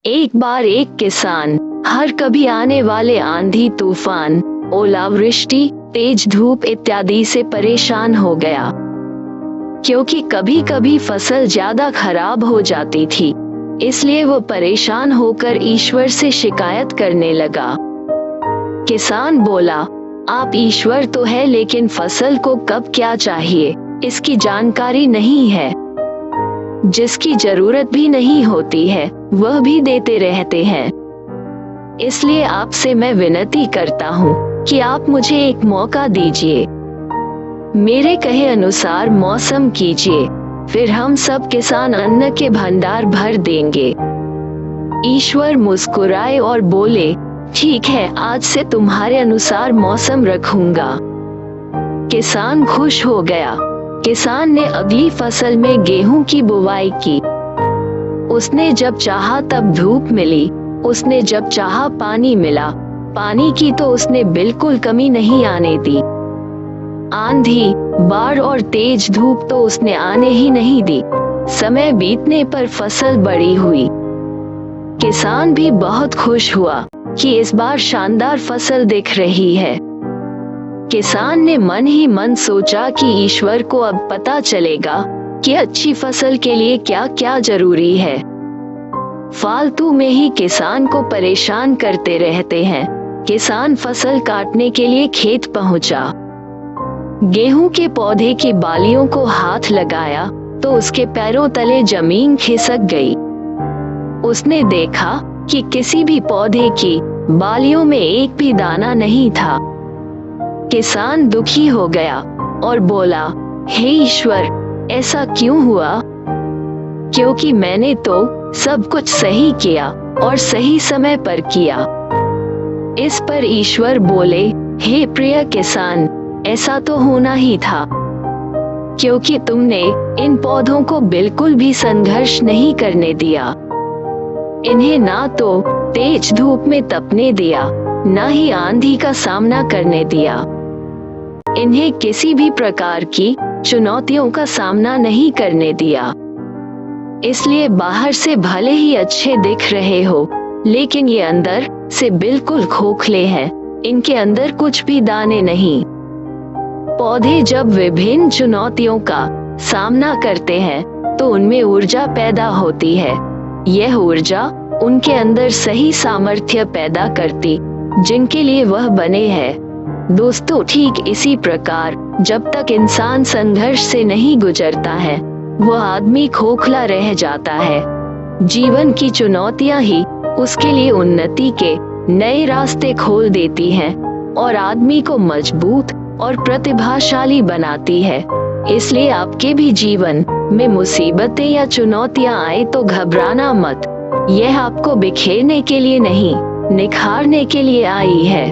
एक बार एक किसान हर कभी आने वाले आंधी तूफान, ओलावृष्टि, तेज धूप इत्यादि से परेशान हो गया, क्योंकि कभी कभी फसल ज्यादा खराब हो जाती थी। इसलिए वो परेशान होकर ईश्वर से शिकायत करने लगा। किसान बोला, आप ईश्वर तो है, लेकिन फसल को कब क्या चाहिए इसकी जानकारी नहीं है। जिसकी जरूरत भी नहीं होती है वह भी देते रहते हैं। इसलिए आपसे मैं विनती करता हूँ कि आप मुझे एक मौका दीजिए, मेरे कहे अनुसार मौसम कीजिए, फिर हम सब किसान अन्न के भंडार भर देंगे। ईश्वर मुस्कुराए और बोले, ठीक है, आज से तुम्हारे अनुसार मौसम रखूंगा। किसान खुश हो गया। किसान ने अगली फसल में गेहूं की बुवाई की। उसने जब चाहा तब धूप मिली, उसने जब चाहा पानी मिला। पानी की तो उसने बिल्कुल कमी नहीं आने दी। आंधी, बाढ़ और तेज धूप तो उसने आने ही नहीं दी। समय बीतने पर फसल बड़ी हुई। किसान भी बहुत खुश हुआ कि इस बार शानदार फसल दिख रही है। किसान ने मन ही मन सोचा कि ईश्वर को अब पता चलेगा कि अच्छी फसल के लिए क्या क्या जरूरी है। फालतू में ही किसान को परेशान करते रहते हैं। किसान फसल काटने के लिए खेत पहुंचा। गेहूं के पौधे की बालियों को हाथ लगाया तो उसके पैरों तले जमीन खिसक गई। उसने देखा कि किसी भी पौधे की बालियों में एक भी दाना नहीं था। किसान दुखी हो गया और बोला, हे ईश्वर, ऐसा क्यों हुआ? क्योंकि मैंने तो सब कुछ सही किया और सही समय पर किया। इस पर ईश्वर बोले, हे प्रिय किसान, ऐसा तो होना ही था, क्योंकि तुमने इन पौधों को बिल्कुल भी संघर्ष नहीं करने दिया। इन्हें ना तो तेज धूप में तपने दिया, ना ही आंधी का सामना करने दिया। इन्हें किसी भी प्रकार की चुनौतियों का सामना नहीं करने दिया। इसलिए बाहर से भले ही अच्छे दिख रहे हो, लेकिन ये अंदर से बिल्कुल खोखले हैं। इनके अंदर कुछ भी दाने नहीं। पौधे जब विभिन्न चुनौतियों का सामना करते हैं तो उनमें ऊर्जा पैदा होती है। यह ऊर्जा उनके अंदर सही सामर्थ्य पैदा करती जिनके लिए वह बने हैं। दोस्तों, ठीक इसी प्रकार जब तक इंसान संघर्ष से नहीं गुजरता है वह आदमी खोखला रह जाता है। जीवन की चुनौतियां ही उसके लिए उन्नति के नए रास्ते खोल देती हैं और आदमी को मजबूत और प्रतिभाशाली बनाती है। इसलिए आपके भी जीवन में मुसीबतें या चुनौतियां आए तो घबराना मत। यह आपको बिखेरने के लिए नहीं, निखारने के लिए आई है।